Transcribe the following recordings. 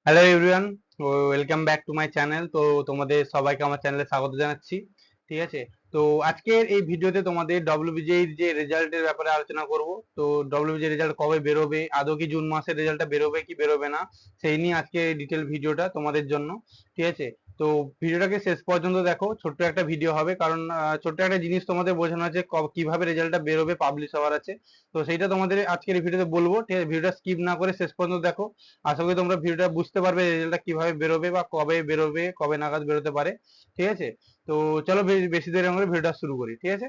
Hello everyone, welcome back to my channel. তো তোমাদের সবাইকে আমার চ্যানেলে স্বাগত জানাচ্ছি। ঠিক আছে, তো আজকের এই ভিডিওতে তোমাদের ডব্লিউবিজের যে রেজাল্টের ব্যাপারে আলোচনা করব। তো ডব্লিউবিজে রেজাল্ট কবে বেরোবে, আদৌ কি জুন মাসের রেজাল্টটা বেরোবে কি বেরোবে না, সেই নিয়ে আজকে ডিটেল ভিডিওটা তোমাদের জন্য। ঠিক আছে, তো ভিডিওটাকে শেষ পর্যন্ত দেখো, ছোট্ট একটা ভিডিও হবে, কারণ ছোট্ট একটা জিনিস তোমাদের বোঝানো আছে কিভাবে রেজাল্টটা বেরোবে, পাবলিশ হওয়ার আছে। তো সেইটা তোমাদের আজকের এই ভিডিওতে বলবো। ঠিক আছে, ভিডিওটা স্কিপ না করে শেষ পর্যন্ত দেখো। আশা করি তোমরা ভিডিওটা বুঝতে পারবে রেজাল্টটা কিভাবে বেরোবে বা কবে বেরোবে, কবে নাগাদ বেরোতে পারে। ঠিক আছে, তো চলো বেশি দেরি আমরা ভিডিওটা শুরু করি। ঠিক আছে,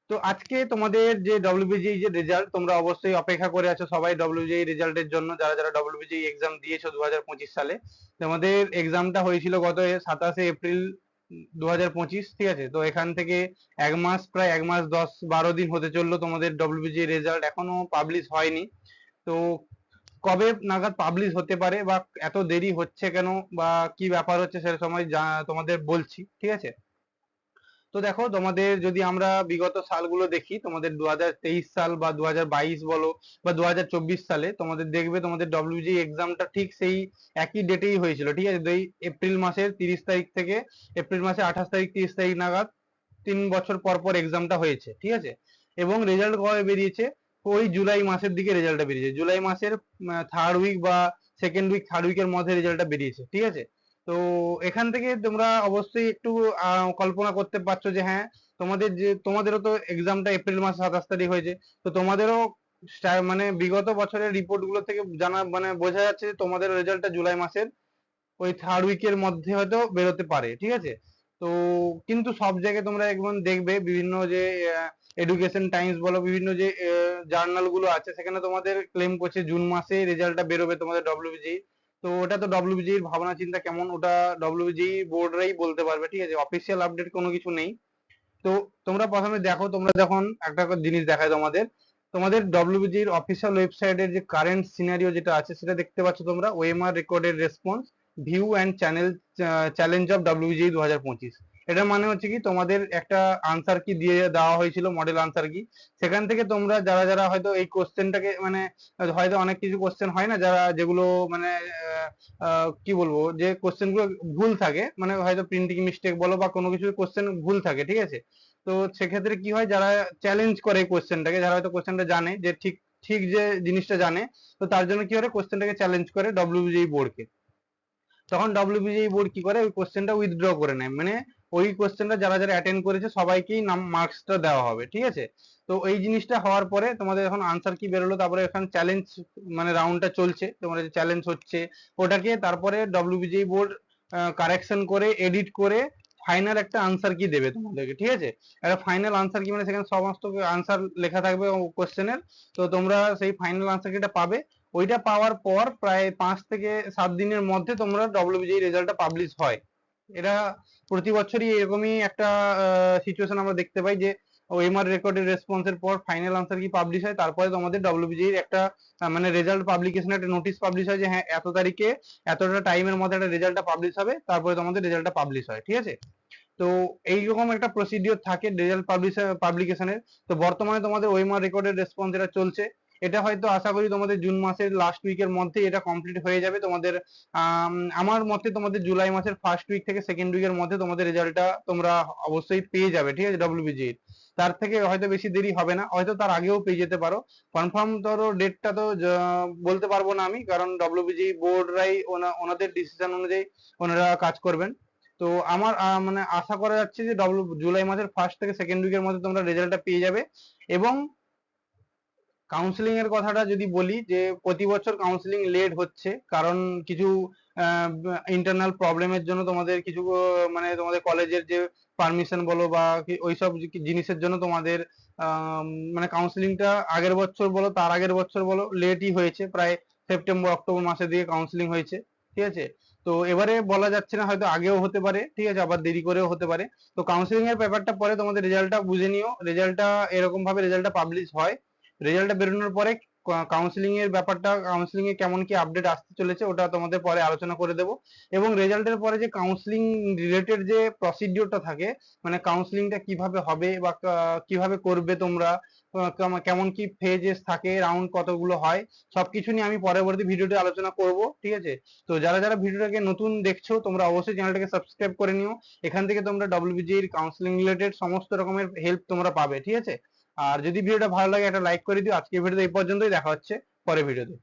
তো আজকে তোমাদের যে ডব্লিউবিজি যে রেজাল্ট, তোমরা অবশ্যই অপেক্ষা করে আছো সবাই ডব্লিউবিজি রেজাল্টের জন্য, যারা যারা ডব্লিউবিজি এক্সাম দিয়েছো 2025 সালে। তোমাদের এক্সামটা হয়েছিল গত 27 এপ্রিল 2025। ঠিক আছে, তো এখান থেকে প্রায় 1 মাস 10-12 দিন হতে চললো, তোমাদের ডব্লিউবিজি রেজাল্ট এখনো পাবলিশ হয়নি। তো কবে নাগাদ পাবলিশ হতে পারে বা এত দেরি হচ্ছে কেন বা কি ব্যাপার হচ্ছে, সে সময় তোমাদের বলছি। ঠিক আছে, তো দেখো, তোমাদের যদি আমরা বিগত সালগুলো দেখি, তোমাদের 2023 সাল বা 2022 বলো বা 2024 সালে, তোমাদের দেখবে তোমাদের ডব্লিউজি এক্সামটা ঠিক সেই একই ডেটেই হয়েছিল। ঠিক আছে, এই এপ্রিল মাসের 30 তারিখ থেকে এপ্রিল মাসের 28 তারিখ 30 তারিখ নাগাদ 3 বছর পর পর এক্সামটা হয়েছে। ঠিক আছে, এবং রেজাল্ট কবে বেরিয়েছে, ওই জুলাই মাসের দিকে রেজাল্টটা বেরিয়েছে, জুলাই মাসের থার্ড উইক বা থার্ড উইকের মধ্যে রেজাল্টটা বেরিয়েছে। ঠিক আছে, তো এখান থেকে তোমরা অবশ্যই একটু কল্পনা করতে পারছো যে হ্যাঁ, তোমাদেরও তো এক্সামটা এপ্রিল মাস 27 তারিখ হয়েছে। তো তোমাদেরও মানে বিগত বছরের রিপোর্ট গুলো থেকে জানা মানে বোঝা যাচ্ছে যে তোমাদের রেজাল্টটা জুলাই মাসের ওই থার্ড উইকের মধ্যে হয়তো বেরোতে পারে। ঠিক আছে, তো কিন্তু সব জায়গায় তোমরা একদম দেখবে বিভিন্ন যে এডুকেশন টাইমস বলো, বিভিন্ন যে জার্নাল গুলো আছে, সেখানে তোমাদের ক্লেম করছে জুন মাসে রেজাল্টটা বেরোবে তোমাদের ডব্লিউবিজি। তো ওটা তো ডব্লিউবিজির ভাবনা চিন্তা কেমন, ওটা ডব্লিউবিজি বোর্ডরাই বলতে পারবে। ঠিক আছে, অফিসিয়াল আপডেট কোনো কিছু নেই। তো তোমরা প্রথমে দেখো, তোমরা যখন একটা করে জিনিস দেখায় তোমাদের, তোমাদের ডব্লিউবিজির অফিসিয়াল ওয়েবসাইটের যে কারেন্ট সিনারিও যেটা আছে সেটা দেখতে পাচ্ছ তোমরা, OMR recorded response view and challenge of WBG 2025। এটার মানে হচ্ছে কি, তোমাদের একটা আনসার কি দিয়ে দেওয়া হয়েছিল, মডেল আনসার কি, সেখান থেকে তোমরা যারা যারা হয়তো এই কোশ্চেনটাকে মানে হয়তো অনেক কিছু কোশ্চেন হয় না যারা যেগুলো মানে কি বলবো, যে কোশ্চেন গুলো ভুল থাকে, মানে হয়তো প্রিন্টিং মিস্টেক বলো বা কোনো কিছু কোশ্চেন ভুল থাকে। ঠিক আছে, তো সেক্ষেত্রে কি হয়, যারা চ্যালেঞ্জ করে এই কোশ্চেনটাকে, যারা হয়তো কোশ্চেনটা জানে যে ঠিক ঠিক যে জিনিসটা জানে, তো তার জন্য কি করে কোশ্চেনটাকে চ্যালেঞ্জ করে ডব্লিউবিজি বোর্ডকে। তখন ডব্লিউবিজি বোর্ড কি করে, ওই কোশ্চেনটা উইথড্র করে নেয়, মানে ওই কোশ্চেনটা যারা যারা অ্যাটেন্ড করেছে সবাইকেই মার্কসটা দেওয়া হবে। ঠিক আছে, তো এই জিনিসটা হওয়ার পরে তোমাদের এখন আনসার কি বেরোলো, তারপরে এখন চ্যালেঞ্জ মানে রাউন্ডটা চলছে, তোমাদের যে চ্যালেঞ্জ হচ্ছে ওটাকে তারপরে ডব্লিউবিজি বোর্ড কারেকশন করে এডিট করে ফাইনাল একটা আনসার কি দেবে তোমাদেরকে। ঠিক আছে, একটা ফাইনাল আনসার কি মানে সেখানে সমস্ত আনসার লেখা থাকবে কোশ্চেনের। তো তোমরা সেই ফাইনাল আনসার কিটা পাবে। ওইটা পাওয়ার পর প্রায় 5 থেকে 7 দিনের মধ্যে তোমরা ডব্লিউবিজি রেজাল্টটা পাবলিশ হয়। এটা প্রতি বছরই এরকমই একটা সিচুয়েশন আমরা দেখতে পাই যে ওএমআর রেকর্ডের রেসপন্সের পর ফাইনাল আনসার কি পাবলিশ হয়, তারপরে তোমাদের ডব্লিউবিজির একটা মানে রেজাল্ট পাবলিকেশন একটা নোটিশ পাবলিশ হয় যে হ্যাঁ, এত তারিখে এতটা টাইমের মধ্যে একটা রেজাল্টটা পাবলিশ হবে, তারপরে তোমাদের রেজাল্টটা পাবলিশ হয়। ঠিক আছে, তো এইরকম একটা প্রসিডিওর থাকে রেজাল্ট পাবলিকেশনের। তো বর্তমানে তোমাদের ওএমআর রেকর্ডের রেসপন্স যেটা চলছে, এটা হয়তো আশা করি তোমাদের জুন মাসের লাস্ট উইকের মধ্যে এটা কমপ্লিট হয়ে যাবে তোমাদের। আমার মতে তোমাদের জুলাই মাসের ফার্স্ট উইক থেকে সেকেন্ড উইকের মধ্যে তোমাদের রেজাল্টটা তোমরা অবশ্যই পেয়ে যাবে। ঠিক আছে, ডব্লিউবিজির তার থেকে হয়তো বেশি দেরি হবে না, হয়তো তার আগেও পেয়ে যেতে পারো। কনফার্ম ধরো ডেটটা তো বলতে পারবো না আমি, কারণ ডব্লিউবিজি বোর্ডরাই ওনাদের ডিসিশন অনুযায়ী ওনারা কাজ করবেন। তো আমার মানে আশা করা যাচ্ছে যে জুলাই মাসের ফার্স্ট থেকে সেকেন্ড উইকের মধ্যে তোমরা রেজাল্টটা পেয়ে যাবে। এবং কাউন্সিলিং এর কথাটা যদি বলি, যে প্রতি বছর কাউন্সিলিং লেট হচ্ছে, কারণ কিছু ইন্টারনাল প্রবলেমের জন্য তোমাদের কিছু মানে তোমাদের কলেজের যে পারমিশন বলো বা ওইসব জিনিসের জন্য তোমাদের মানে কাউন্সিলিংটা আগের বছর বলো তার আগের বছর বলো লেটই হয়েছে, প্রায় সেপ্টেম্বর অক্টোবর মাসের দিকে কাউন্সিলিং হয়েছে। ঠিক আছে, তো এবারে বলা যাচ্ছে না, হয়তো আগেও হতে পারে, ঠিক আছে, আবার দেরি করেও হতে পারে। তো কাউন্সিলিং এর ব্যাপারটা পরে, তোমাদের রেজাল্টটা বুঝে নিও। রেজাল্টটা এরকম ভাবে রেজাল্টটা পাবলিশ হয়, রেজাল্টটা বেরোনোর পরে কাউন্সিলিং এর ব্যাপারটা, কাউন্সিলিং এ কেমন কি আপডেট আসতে চলেছে ওটা তোমাদের পরে আলোচনা করে দেবো। এবং রেজাল্টের পরে যে কাউন্সিলিং রিলেটেড যে প্রসিডিওরটা থাকে, মানে কাউন্সিলিংটা কিভাবে হবে বা কিভাবে করবে তোমরা, কেমন কি ফেজেস থাকে, রাউন্ড কতগুলো হয়, সবকিছু নিয়ে আমি পরবর্তী ভিডিওতে আলোচনা করব। ঠিক আছে, তো যারা যারা ভিডিওটাকে নতুন দেখছো তোমরা অবশ্যই চ্যানেলটাকে সাবস্ক্রাইব করে নিও। এখান থেকে তোমরা ডব্লিউবিজিএর কাউন্সিলিং রিলেটেড সমস্ত রকমের হেল্প তোমরা পাবে। ঠিক আছে, আর যদি ভিডিওটা ভালো লাগে একটা লাইক করে দিও। আজকের ভিডিওতে এই পর্যন্তই, দেখা হচ্ছে পরের ভিডিওতে।